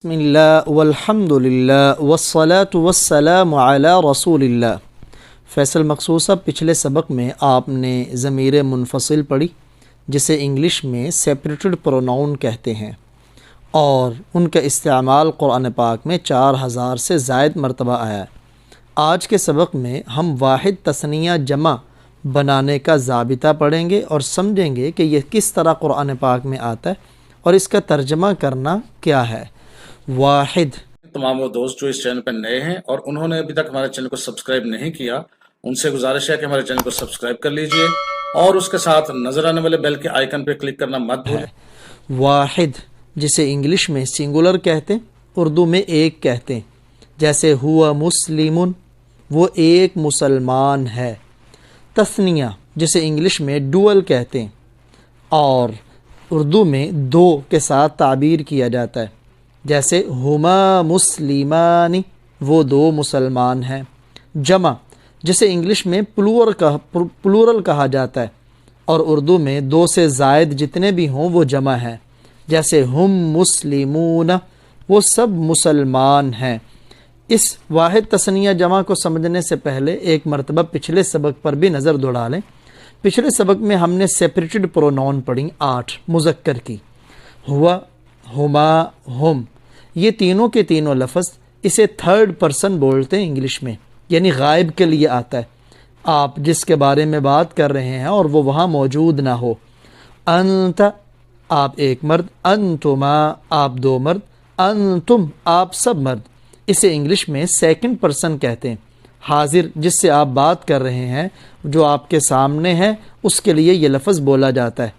بسم اللہ والحمد للہ والصلاة والسلام علی رسول اللہ۔ فیصل مقصود صاحب، پچھلے سبق میں آپ نے ضمیر منفصل پڑھی جسے انگلش میں سیپریٹڈ پروناؤن کہتے ہیں، اور ان کا استعمال قرآن پاک میں 4000 سے زائد مرتبہ آیا ہے۔ آج کے سبق میں ہم واحد تثنیہ جمع بنانے کا ضابطہ پڑھیں گے اور سمجھیں گے کہ یہ کس طرح قرآن پاک میں آتا ہے اور اس کا ترجمہ کرنا کیا ہے۔ واحد، تمام وہ دوست جو اس چینل پر نئے ہیں اور انہوں نے ابھی تک ہمارے چینل کو سبسکرائب نہیں کیا، ان سے گزارش ہے کہ ہمارے چینل کو سبسکرائب کر لیجئے اور اس کے ساتھ نظر آنے والے بیل کے آئیکن پہ کلک کرنا مت بھولیں۔ واحد جسے انگلش میں سنگولر کہتے ہیں، اردو میں ایک کہتے ہیں، جیسے ہوا مسلم، وہ ایک مسلمان ہے۔ تثنیہ جسے انگلش میں ڈوئل کہتے ہیں اور اردو میں دو کے ساتھ تعبیر کیا جاتا ہے، جیسے ہما مسلمان، وہ دو مسلمان ہیں۔ جمع جسے انگلش میں پلورل کہا جاتا ہے اور اردو میں دو سے زائد جتنے بھی ہوں وہ جمع ہیں، جیسے ہم مسلمون، وہ سب مسلمان ہیں۔ اس واحد تثنیہ جمع کو سمجھنے سے پہلے ایک مرتبہ پچھلے سبق پر بھی نظر دوڑا لیں۔ پچھلے سبق میں ہم نے سیپریٹڈ پروناؤن پڑھی 8 مذکر کی، ہوا، ہما، ہم، یہ تینوں کے تینوں لفظ اسے تھرڈ پرسن بولتے ہیں انگلش میں، یعنی غائب کے لیے آتا ہے، آپ جس کے بارے میں بات کر رہے ہیں اور وہ وہاں موجود نہ ہو۔ انت، آپ ایک مرد، انتما، آپ دو مرد، انتم، آپ سب مرد، اسے انگلش میں سیکنڈ پرسن کہتے ہیں۔ حاضر جس سے آپ بات کر رہے ہیں، جو آپ کے سامنے ہے، اس کے لیے یہ لفظ بولا جاتا ہے۔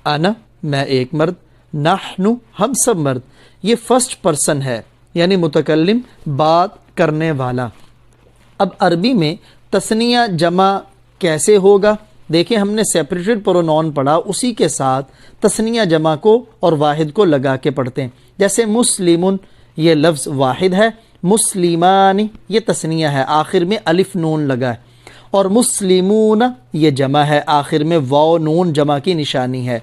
انا، میں ایک مرد، نحن، ہم سب مرد، یہ فرسٹ پرسن ہے، یعنی متکلم، بات کرنے والا۔ اب عربی میں تثنیہ جمع کیسے ہوگا؟ دیکھیں، ہم نے سیپریٹڈ پروناؤن پڑھا، اسی کے ساتھ تثنیہ جمع کو اور واحد کو لگا کے پڑھتے ہیں۔ جیسے مسلمون، یہ لفظ واحد ہے، مسلمانی یہ تثنیہ ہے، آخر میں الف نون لگا ہے، اور مسلمون یہ جمع ہے، آخر میں واو نون جمع کی نشانی ہے۔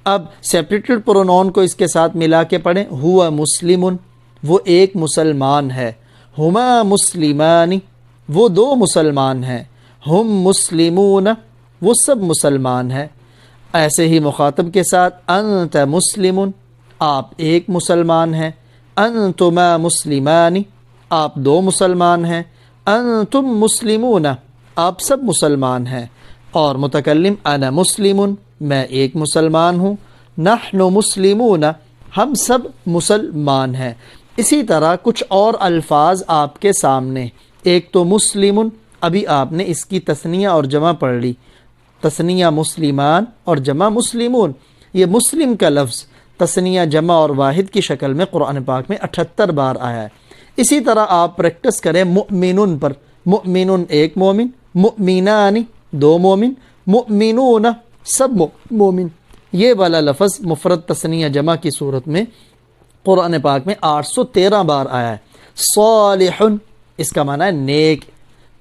اب سیپریٹڈ پروناؤن کو اس کے ساتھ ملا کے پڑھیں، ہوا مسلمون، وہ ایک مسلمان ہے، ہما مسلمانی، وہ دو مسلمان ہیں، ہم مسلمون، وہ سب مسلمان ہیں۔ ایسے ہی مخاطب کے ساتھ، انت مسلمون، آپ ایک مسلمان ہیں، انتما مسلمانی، آپ دو مسلمان ہیں، انتم مسلمون، آپ سب مسلمان ہیں۔ اور متکلم، انا مسلمون، میں ایک مسلمان ہوں، نحن مسلمون، ہم سب مسلمان ہیں۔ اسی طرح کچھ اور الفاظ آپ کے سامنے، ایک تو مسلمون، ابھی آپ نے اس کی تثنیہ اور جمع پڑھ لی، تثنیہ مسلمان اور جمع مسلمون۔ یہ مسلم کا لفظ تثنیہ جمع اور واحد کی شکل میں قرآن پاک میں 78 بار آیا ہے۔ اسی طرح آپ پریکٹس کریں مؤمنون پر، مؤمنون ایک مومن، مؤمنانی دو مومن، مؤمنون سب مومن۔ یہ والا لفظ مفرد تثنیہ جمع کی صورت میں قرآن پاک میں 813 بار آیا ہے۔ صالح، اس کا معنی ہے نیک،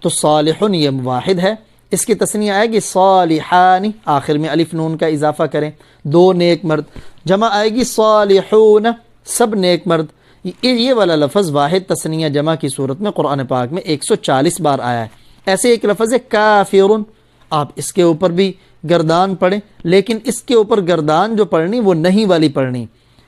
تو صالح یہ واحد ہے، اس کی تثنیہ آئے گی صالحانی، آخر میں الف نون کا اضافہ کریں، دو نیک مرد۔ جمع آئے گی صالحون، سب نیک مرد۔ یہ والا لفظ واحد تثنیہ جمع کی صورت میں قرآن پاک میں 140 بار آیا ہے۔ ایسے ایک لفظ ہے کافرون، آپ اس کے اوپر بھی گردان پڑھیں، لیکن اس کے اوپر گردان جو پڑھنی وہ نہیں والی پڑھنی،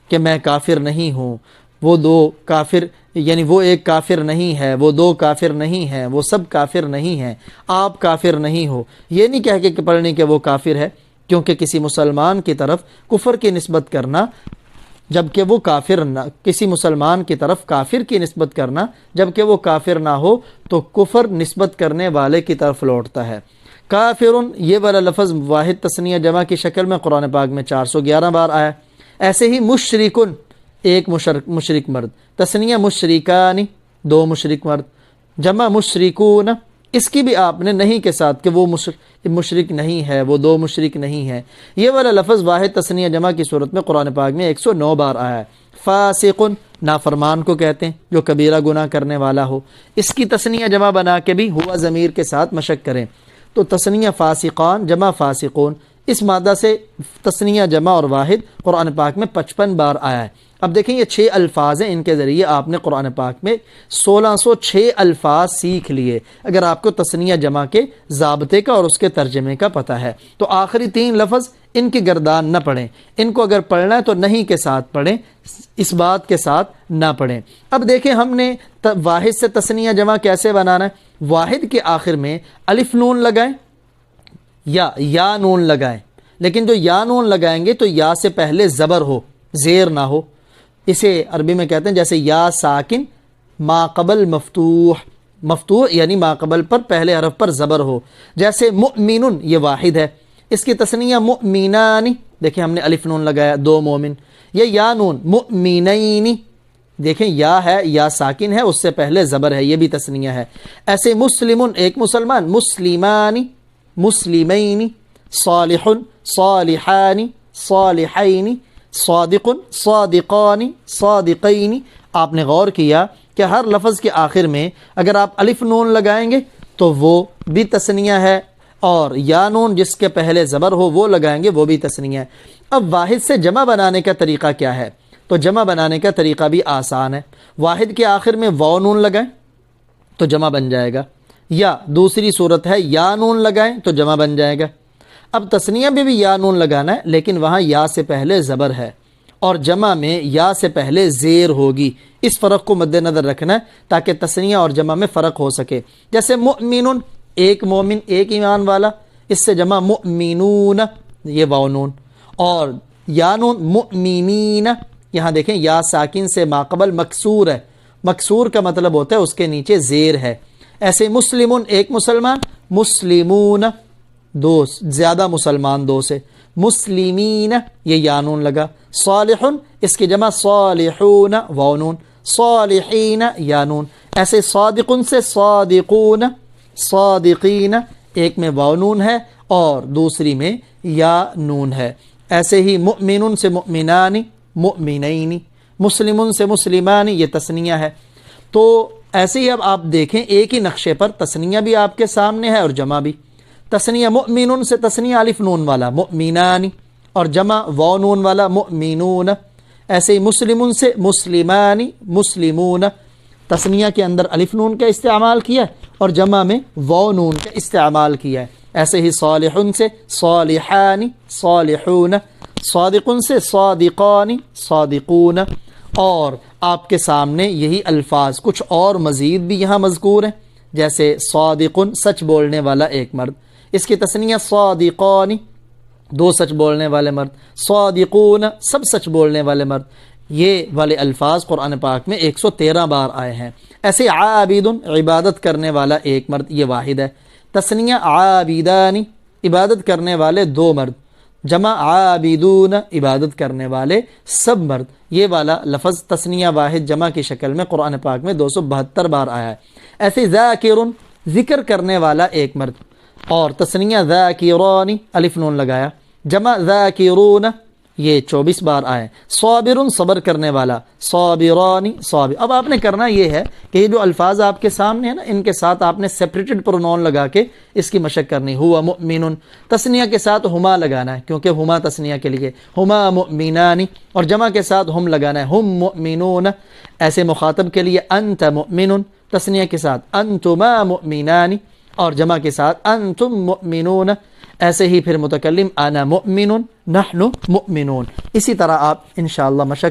کہ میں کافر نہیں ہوں، وہ دو کافر، یعنی وہ ایک کافر نہیں ہے، وہ دو کافر نہیں ہیں، وہ سب کافر نہیں ہیں، آپ کافر نہیں ہو، یہ نہیں کہہ کے پڑھنی کہ وہ کافر ہے، کیونکہ کسی مسلمان کی طرف کفر کی نسبت کرنا جبکہ وہ کافر نہ، کسی مسلمان کی طرف کافر کی نسبت کرنا جبکہ وہ کافر نہ ہو تو کفر نسبت کرنے والے کی طرف لوٹتا ہے۔ کافرن، یہ والا لفظ واحد تثنیہ جمع کی شکل میں قرآن پاک میں 411 بار آیا۔ ایسے ہی مشرکن، ایک مشرک مرد، تثنیہ مشرکانی، دو مشرک مرد، جمع مشرکون، اس کی بھی آپ نے نہیں کے ساتھ کہ وہ مشرک نہیں ہے، وہ دو مشرک نہیں ہے۔ یہ والا لفظ واحد تثنیہ جمع کی صورت میں قرآن پاک میں 109 بار آیا ہے۔ فاسقن، نافرمان کو کہتے ہیں جو کبیرہ گناہ کرنے والا ہو، اس کی تثنیہ جمع بنا کے بھی ہوا ضمیر کے ساتھ مشق کریں، تو تثنیہ فاسقان جمع فاسقون، اس مادہ سے تثنیہ جمع اور واحد قرآن پاک میں 55 بار آیا ہے۔ اب دیکھیں یہ 6 الفاظ ہیں، ان کے ذریعے آپ نے قرآن پاک میں 1606 الفاظ سیکھ لیے، اگر آپ کو تثنیہ جمع کے ضابطے کا اور اس کے ترجمے کا پتہ ہے۔ تو آخری 3 لفظ ان کی گردان نہ پڑھیں، ان کو اگر پڑھنا ہے تو نہیں کے ساتھ پڑھیں، اس بات کے ساتھ نہ پڑھیں۔ اب دیکھیں ہم نے واحد سے تثنیہ جمع کیسے بنانا ہے۔ واحد کے آخر میں الف نون لگائیں یا نون لگائیں، لیکن جو یا نون لگائیں گے تو یا سے پہلے زبر ہو، زیر نہ ہو۔ اسے عربی میں کہتے ہیں جیسے یا ساکن ما قبل مفتوح، مفتوح یعنی ما قبل پر پہلے حرف پر زبر ہو، جیسے مؤمن، یہ واحد ہے، اس کی تثنیہ مؤمنان، دیکھیں ہم نے الف نون لگایا، 2 مومن۔ یہ یا نون مؤمنین، دیکھیں یا ہے، یا ساکن ہے، اس سے پہلے زبر ہے، یہ بھی تثنیہ ہے۔ ایسے مسلمن، ایک مسلمان، مسلمانی، مسلمین، صالح، صالحان، صالحین، صادق، صادقان، صادقین۔ آپ نے غور کیا کہ ہر لفظ کے آخر میں اگر آپ الف نون لگائیں گے تو وہ بھی تثنیہ ہے، اور یا نون جس کے پہلے زبر ہو وہ لگائیں گے وہ بھی تثنیہ ہے۔ اب واحد سے جمع بنانے کا طریقہ کیا ہے؟ تو جمع بنانے کا طریقہ بھی آسان ہے۔ واحد کے آخر میں واو نون لگائیں تو جمع بن جائے گا، یا دوسری صورت ہے یا نون لگائیں تو جمع بن جائے گا۔ اب تثنیہ میں بھی یا نون لگانا ہے، لیکن وہاں یا سے پہلے زبر ہے، اور جمع میں یا سے پہلے زیر ہوگی۔ اس فرق کو مد نظر رکھنا ہے تاکہ تثنیہ اور جمع میں فرق ہو سکے۔ جیسے مؤمن، ایک مومن، ایک ایمان والا، اس سے جمع مؤمنون، یہ واو نون، اور یا نون مؤمنین، یہاں دیکھیں یا ساکن سے ماقبل مکسور ہے، مکسور کا مطلب ہوتا ہے اس کے نیچے زیر ہے۔ ایسے مسلمون، ایک مسلمان، مسلمون، 2 زیادہ مسلمان، 2 سے، مسلمین، یہ یا نون لگا۔ صالح، اس کی جمع صالحون، واو نون، صالحین، یا نون۔ ایسے صادق سے صادقون، صادقین، ایک میں واو نون ہے اور دوسری میں یا نون ہے۔ ایسے ہی مؤمن سے مؤمنان، مؤمنین، مسلم سے مسلمان، یہ تثنیہ ہے۔ تو ایسے ہی اب آپ دیکھیں ایک ہی نقشے پر تثنیہ بھی آپ کے سامنے ہے اور جمع بھی۔ تثنیہ مؤمن سے تثنیہ الف نون والا مؤمنان، اور جمع واو نون والا مؤمنون۔ ایسے ہی مسلم سے مسلمان، مسلمون، تثنیہ کے اندر الف نون کا استعمال کیا ہے اور جمع میں واو نون کا استعمال کیا ہے۔ ایسے ہی صالح سے صالحان، صالحون، صادق سے صادقان، صادقون۔ اور آپ کے سامنے یہی الفاظ کچھ اور مزید بھی یہاں مذکور ہیں، جیسے صادق، سچ بولنے والا ایک مرد، اس کی تثنیہ صادقان، 2 سچ بولنے والے مرد، صادقون، سب سچ بولنے والے مرد۔ یہ والے الفاظ قرآن پاک میں 113 بار آئے ہیں۔ ایسے عابد، عبادت کرنے والا ایک مرد، یہ واحد ہے۔ تثنیہ عابدان، عبادت کرنے والے 2 مرد، جمع عابدون، عبادت کرنے والے سب مرد۔ یہ والا لفظ تثنیہ واحد جمع کی شکل میں قرآن پاک میں 272 بار آیا ہے۔ ایسے ذاکر، ذکر کرنے والا ایک مرد، اور تثنیہ ذاکران، الف نون لگایا، جمع ذاکرون، یہ 24 بار آئے۔ صابر، صبر کرنے والا، صابران، صابر۔ اب آپ نے کرنا یہ ہے کہ یہ جو الفاظ آپ کے سامنے ہیں نا، ان کے ساتھ آپ نے سیپریٹڈ پرونون لگا کے اس کی مشق کرنی۔ ہوا مؤمن، تثنیہ کے ساتھ ہما لگانا ہے کیونکہ ہما تثنیہ کے لیے، ہما مؤمنان، اور جمع کے ساتھ ہم لگانا ہے، ہم مؤمنون۔ ایسے مخاطب کے لیے انت مؤمن، تثنیہ کے ساتھ انتما مؤمنان، اور جمع کے ساتھ انتم مؤمنون۔ ایسے ہی پھر متکلم انا مؤمن، نحن مؤمنون۔ اسی طرح آپ انشاءاللہ مشق